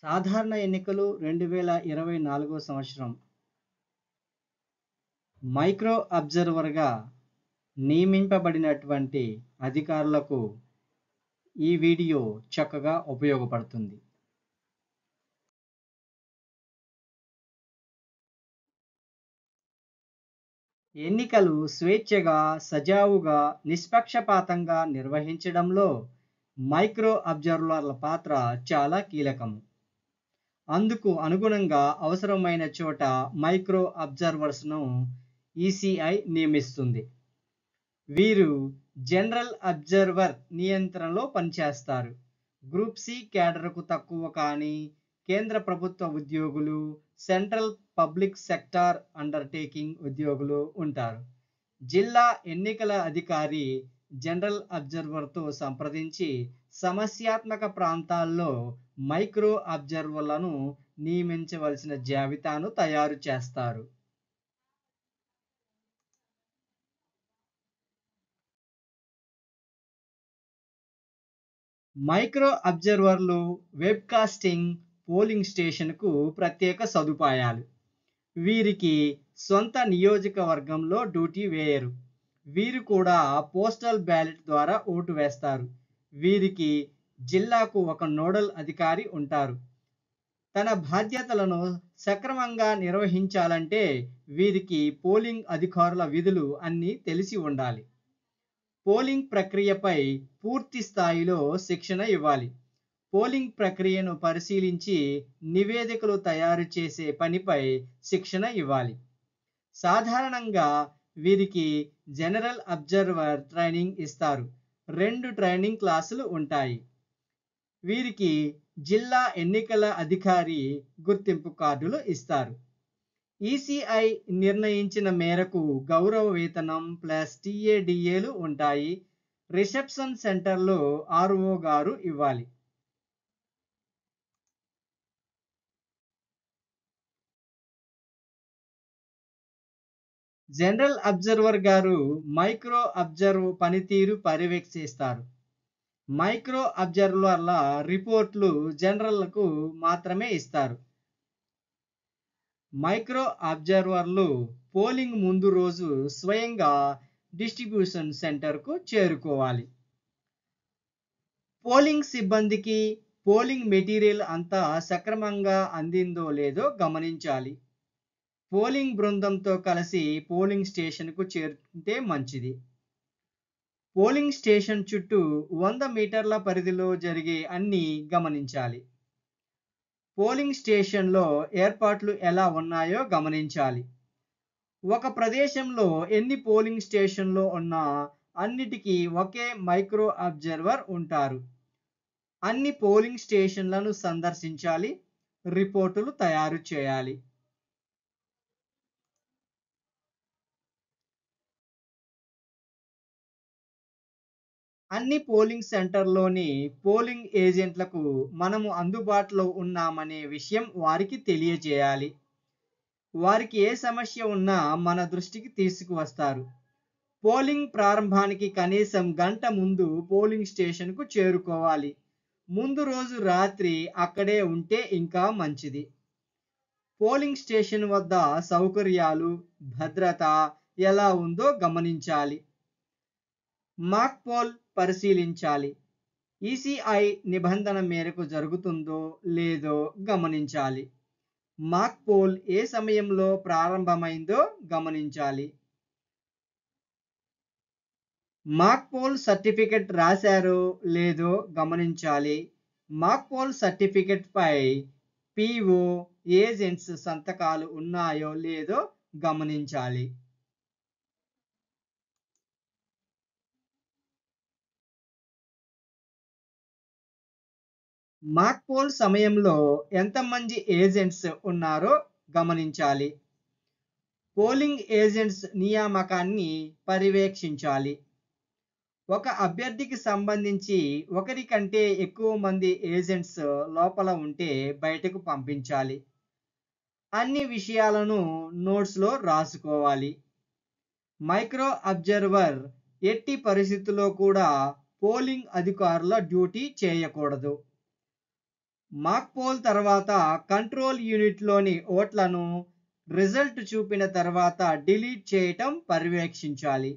సాధారణ ఎన్నికలు 2024 సంవత్సరం మైక్రో అబ్జర్వర్గా నియమింపబడినటువంటి అధికారులకు ఈ వీడియో చక్కగా ఉపయోగపడుతుంది. ఎన్నికలు స్వేచ్ఛగా, సజావుగా, నిష్పక్షపాతంగా నిర్వహించడంలో మైక్రో అబ్జర్వర్ల పాత్ర చాలా కీలకం. అందుకు అనుగుణంగా అవసరమైన చోట మైక్రో అబ్జర్వర్స్ను ఈసీఐ నియమిస్తుంది. వీరు జనరల్ అబ్జర్వర్ నియంత్రణలో పనిచేస్తారు. గ్రూప్ సి క్యాడర్కు తక్కువ కానీ కేంద్ర ప్రభుత్వ ఉద్యోగులు, సెంట్రల్ పబ్లిక్ సెక్టార్ అండర్టేకింగ్ ఉద్యోగులు ఉంటారు. జిల్లా ఎన్నికల అధికారి జనరల్ అబ్జర్వర్తో సంప్రదించి సమస్యాత్మక ప్రాంతాల్లో మైక్రో అబ్జర్వర్లను నియమించవలసిన జాబితాను తయారు చేస్తారు. మైక్రో అబ్జర్వర్లు వెబ్కాస్టింగ్ పోలింగ్ స్టేషన్కు ప్రత్యేక సదుపాయాలు. వీరికి సొంత నియోజకవర్గంలో డ్యూటీ వేయరు. వీరు కూడా పోస్టల్ బ్యాలెట్ ద్వారా ఓటు వేస్తారు. వీరికి జిల్లాకు ఒక నోడల్ అధికారి ఉంటారు. తన బాధ్యతలను సక్రమంగా నిర్వహించాలంటే వీరికి పోలింగ్ అధికారుల విధులు అన్నీ తెలిసి ఉండాలి. పోలింగ్ ప్రక్రియపై పూర్తి స్థాయిలో శిక్షణ ఇవ్వాలి. పోలింగ్ ప్రక్రియను పరిశీలించి నివేదికలు తయారు చేసే పనిపై శిక్షణ ఇవ్వాలి. సాధారణంగా వీరికి జనరల్ అబ్జర్వర్ ట్రైనింగ్ ఇస్తారు. 2 ట్రైనింగ్ క్లాసులు ఉంటాయి. వీరికి జిల్లా ఎన్నికల అధికారి గుర్తింపు కార్డులు ఇస్తారు. ఈసీఐ నిర్ణయించిన మేరకు గౌరవ వేతనం ప్లస్ టీఏడీఏలు ఉంటాయి. రిసెప్షన్ సెంటర్లో ఆర్ఓ గారు ఇవ్వాలి. జనరల్ అబ్జర్వర్ గారు మైక్రో అబ్జర్వ్ పనితీరు పర్యవేక్షిస్తారు. మైక్రో అబ్జర్వర్ల రిపోర్ట్లు జనరల్కు మాత్రమే ఇస్తారు. మైక్రో అబ్జర్వర్లు పోలింగ్ ముందు రోజు స్వయంగా డిస్ట్రిబ్యూషన్ సెంటర్కు చేరుకోవాలి. పోలింగ్ సిబ్బందికి పోలింగ్ మెటీరియల్ అంతా సక్రమంగా అందిందో లేదో గమనించాలి. పోలింగ్ బృందంతో కలిసి పోలింగ్ స్టేషన్కు చేరితే మంచిది. పోలింగ్ స్టేషన్ చుట్టూ 100 మీటర్ల పరిధిలో జరిగే అన్ని గమనించాలి. పోలింగ్ స్టేషన్లో ఏర్పాట్లు ఎలా ఉన్నాయో గమనించాలి. ఒక ప్రదేశంలో ఎన్ని పోలింగ్ స్టేషన్లు ఉన్నా అన్నిటికీ ఒకే మైక్రో అబ్జర్వర్ ఉంటారు. అన్ని పోలింగ్ స్టేషన్లను సందర్శించాలి. రిపోర్టులు తయారు చేయాలి. అన్ని పోలింగ్ సెంటర్లోని పోలింగ్ ఏజెంట్లకు మనము అందుబాటులో ఉన్నామనే విషయం వారికి తెలియజేయాలి. వారికి ఏ సమస్య ఉన్నా మన దృష్టికి తీసుకువస్తారు. పోలింగ్ ప్రారంభానికి కనీసం గంట ముందు పోలింగ్ స్టేషన్కు చేరుకోవాలి. ముందు రోజు రాత్రి అక్కడే ఉంటే ఇంకా మంచిది. పోలింగ్ స్టేషన్ వద్ద సౌకర్యాలు, భద్రత ఎలా ఉందో గమనించాలి. మాక్ పోల్ పరిశీలించాలి. ఈసీఐ నిబంధన మేరకు జరుగుతుందో లేదో గమనించాలి. మాక్ పోల్ ఏ సమయంలో ప్రారంభమైందో గమనించాలి. మాక్ పోల్ సర్టిఫికెట్ రాశారో లేదో గమనించాలి. మాక్ పోల్ సర్టిఫికెట్ పై పిఓ ఏజెంట్స్ సంతకాలు ఉన్నాయో లేదో గమనించాలి. మాక్ పోల్ సమయంలో ఎంతమంది ఏజెంట్స్ ఉన్నారో గమనించాలి. పోలింగ్ ఏజెంట్స్ నియామకాన్ని పర్యవేక్షించాలి. ఒక అభ్యర్థికి సంబంధించి ఒకరి కంటే ఎక్కువ మంది ఏజెంట్స్ లోపల ఉంటే బయటకు పంపించాలి. అన్ని విషయాలను నోట్స్లో రాసుకోవాలి. మైక్రో అబ్జర్వర్ ఎట్టి పరిస్థితుల్లో కూడా పోలింగ్ అధికారుల డ్యూటీ చేయకూడదు. మాక్ పోల్ తర్వాత కంట్రోల్ యూనిట్లోని ఓట్లను రిజల్ట్ చూపిన తర్వాత డిలీట్ చేయటం పర్యవేక్షించాలి.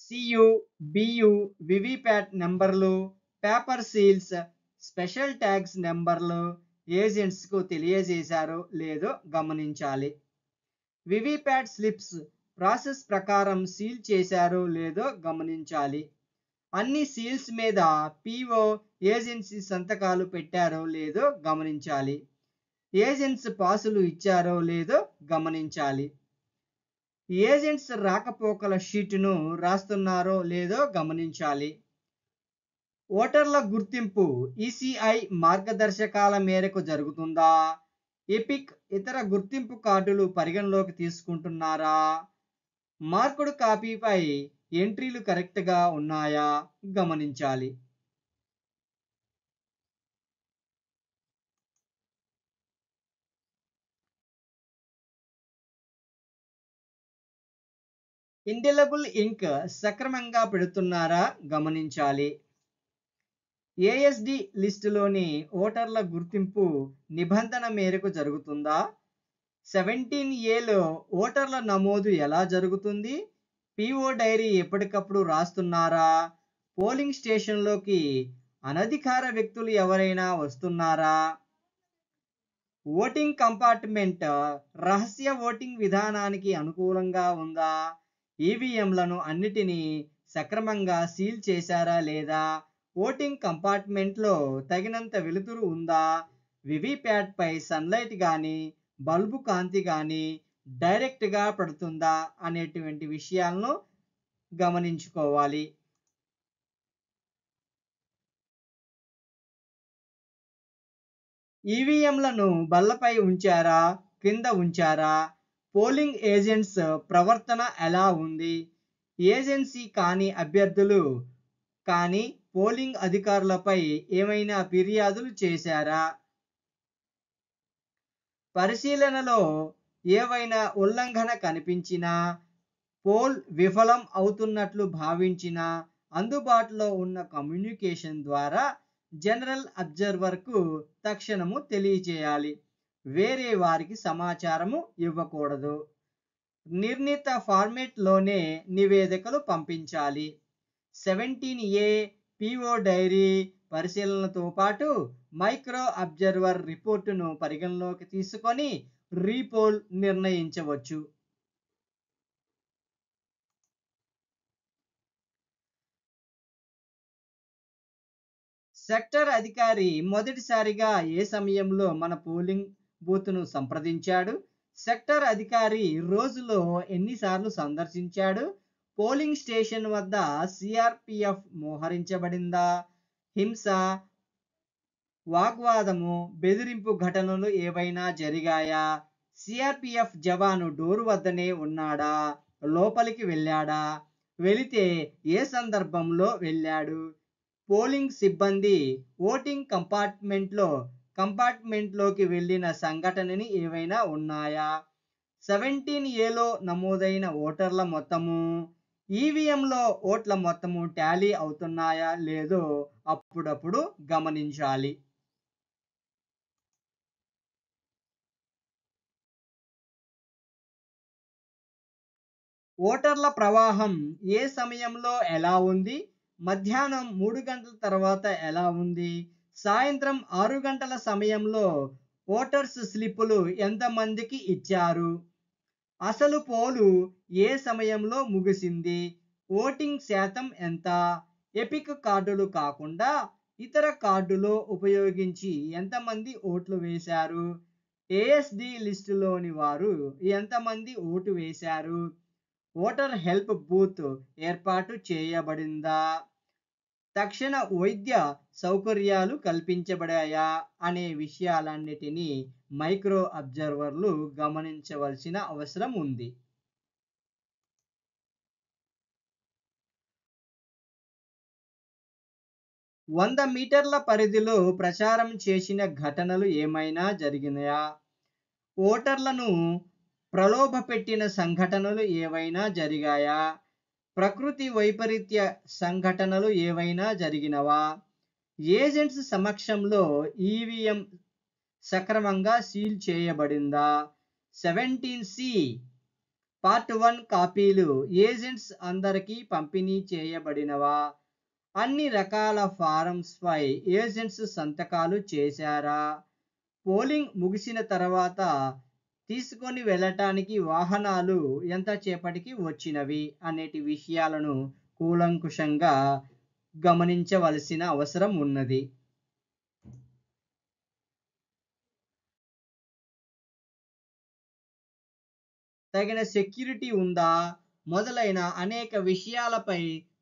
సియు, బియు, వివిప్యాట్ నెంబర్లు, పేపర్ సీల్స్, స్పెషల్ ట్యాగ్స్ నెంబర్లు ఏజెంట్స్కు తెలియజేశారో లేదో గమనించాలి. వివిప్యాట్ స్లిప్స్ ప్రాసెస్ ప్రకారం సీల్ చేశారో లేదో గమనించాలి. అన్ని సీల్స్ మీద పిఓ ఏజెన్సీ సంతకాలు పెట్టారో లేదో గమనించాలి. ఏజెంట్స్ పాసులు ఇచ్చారో లేదో గమనించాలి. ఏజెంట్స్ రాకపోకల షీటును రాస్తున్నారో లేదో గమనించాలి. ఓటర్ల గుర్తింపు ఈసీఐ మార్గదర్శకాల మేరకు జరుగుతుందా? ఎపిక్ ఇతర గుర్తింపు కార్డులు పరిగణలోకి తీసుకుంటున్నారా? మార్కుడు కాపీపై ఎంట్రీలు కరెక్ట్గా ఉన్నాయా గమనించాలి. ఇండెలబుల్ ఇంక్ సక్రమంగా పెడుతున్నారా గమనించాలి. ఏఎస్డి లిస్టులోని ఓటర్ల గుర్తింపు నిబంధన మేరకు జరుగుతుందా? 17ఏలో ఓటర్ల నమోదు ఎలా జరుగుతుంది? పిఓ డైరీ ఎప్పటికప్పుడు రాస్తున్నారా? పోలింగ్ స్టేషన్లోకి అనధికార వ్యక్తులు ఎవరైనా వస్తున్నారా? ఓటింగ్ కంపార్ట్మెంట్ రహస్య ఓటింగ్ విధానానికి అనుకూలంగా ఉందా? ఈవీఎంలను అన్నిటినీ సక్రమంగా సీల్ చేశారా లేదా? ఓటింగ్ కంపార్ట్మెంట్లో తగినంత వెలుతురు ఉందా? వివిప్యాట్పై సన్లైట్ కానీ బల్బు కాంతి కానీ డైరెక్ట్గా పడుతుందా అనేటువంటి విషయాలను గమనించుకోవాలి. ఈవీఎంలను బల్లపై ఉంచారా, కింద ఉంచారా? పోలింగ్ ఏజెంట్స్ ప్రవర్తన ఎలా ఉంది? ఏజెన్సీ కాని అభ్యర్థులు కానీ పోలింగ్ అధికారులపై ఏమైనా ఫిర్యాదులు చేశారా? పరిశీలనలో ఏవైనా ఉల్లంఘన కనిపించినా, పోల్ విఫలం అవుతున్నట్లు భావించినా అందుబాటులో ఉన్న కమ్యూనికేషన్ ద్వారా జనరల్ అబ్జర్వర్కు తక్షణము తెలియచేయాలి. వేరే వారికి సమాచారము ఇవ్వకూడదు. నిర్ణీత ఫార్మేట్లోనే నివేదికలు పంపించాలి. 17A పిఓ డైరీ పరిశీలనతో పాటు మైక్రో అబ్జర్వర్ రిపోర్టును పరిగణలోకి తీసుకొని రీపోల్ నిర్ణయించవచ్చు. సెక్టర్ అధికారి మొదటిసారిగా ఏ సమయంలో మన పోలింగ్ బూత్ను సంప్రదించాడు? సెక్టర్ అధికారి రోజులో ఎన్నిసార్లు సందర్శించాడు? పోలింగ్ స్టేషన్ వద్ద సిఆర్పిఎఫ్ మోహరించబడిందా? హింస, వాగ్వాదము, బెదిరింపు ఘటనలు ఏవైనా జరిగాయా? సిఆర్పిఎఫ్ జవాను డోరు వద్దనే ఉన్నాడా? లోపలికి వెళ్ళాడా? వెళితే ఏ సందర్భంలో వెళ్ళాడు? పోలింగ్ సిబ్బంది ఓటింగ్ కంపార్ట్మెంట్లోకి వెళ్ళిన సంఘటనని ఏవైనా ఉన్నాయా? 17ఏలో నమోదైన ఓటర్ల మొత్తము, ఈవీఎంలో ఓట్ల మొత్తము టాలీ అవుతున్నాయా లేదో అప్పుడప్పుడు గమనించాలి. ఓటర్ల ప్రవాహం ఏ సమయంలో ఎలా ఉంది? మధ్యాహ్నం 3 గంటల తర్వాత ఎలా ఉంది? సాయంత్రం 6 గంటల సమయంలో ఓటర్స్ స్లిప్పులు ఎంతమందికి ఇచ్చారు? అసలు పోలు ఏ సమయంలో ముగిసింది? ఓటింగ్ శాతం ఎంత? ఎపిక్ కార్డులు కాకుండా ఇతర కార్డులో ఉపయోగించి ఎంతమంది ఓట్లు వేశారు? ఏఎస్డి లిస్టులోని వారు ఎంతమంది ఓటు వేశారు? ఓటర్ హెల్ప్ బూత్ ఏర్పాటు చేయబడిందా? తక్షణ వైద్య సౌకర్యాలు కల్పించబడాయా అనే విషయాలన్నిటినీ మైక్రో అబ్జర్వర్లు గమనించవలసిన అవసరం ఉంది. వంద మీటర్ల పరిధిలో ప్రచారం చేసిన ఘటనలు ఏమైనా జరిగినాయా? ఓటర్లను ప్రలోభపెట్టిన సంఘటనలు ఏవైనా జరిగాయా? ప్రకృతి వైపరీత్య సంఘటనలు ఏవైనా జరిగినవా? ఏజెంట్స్ సమక్షంలో ఈవీఎం సక్రమంగా సీల్ చేయబడిందా? 17C పార్ట్ 1 కాపీలు ఏజెంట్స్ అందరికీ పంపిణీ చేయబడినవా? అన్ని రకాల ఫారమ్స్పై ఏజెంట్స్ సంతకాలు చేశారా? పోలింగ్ ముగిసిన తర్వాత తీసుకొని వెళ్ళటానికి వాహనాలు ఎంతసేపటికి వచ్చినవి అనేటి విషయాలను కూలంకుషంగా గమనించవలసిన అవసరం ఉన్నది. తగిన సెక్యూరిటీ ఉందా? మొదలైన అనేక విషయాలపై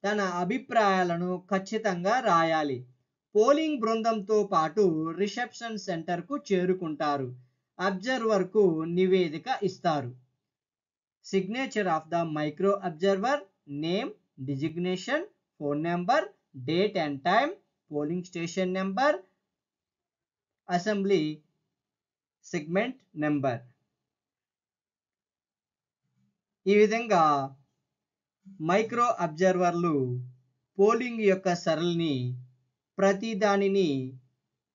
తన అభిప్రాయాలను ఖచ్చితంగా రాయాలి. పోలింగ్ బృందంతో పాటు రిసెప్షన్ సెంటర్కు చేరుకుంటారు. అబ్జర్వర్కు నివేదిక ఇస్తారు. Signature of the micro observer, name, designation, phone number, date and time, polling station number, assembly segment number. ఈ విధంగా మైక్రో అబ్జర్వర్లు పోలింగ్ యొక్క సరళిని ప్రతి దానిని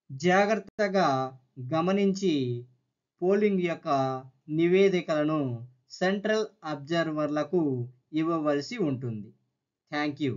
జాగ్రత్తగా గమనించి పోలింగ్ యొక్క నివేదికలను సెంట్రల్ అబ్జర్వర్లకు ఇవ్వవలసి ఉంటుంది. Thank you.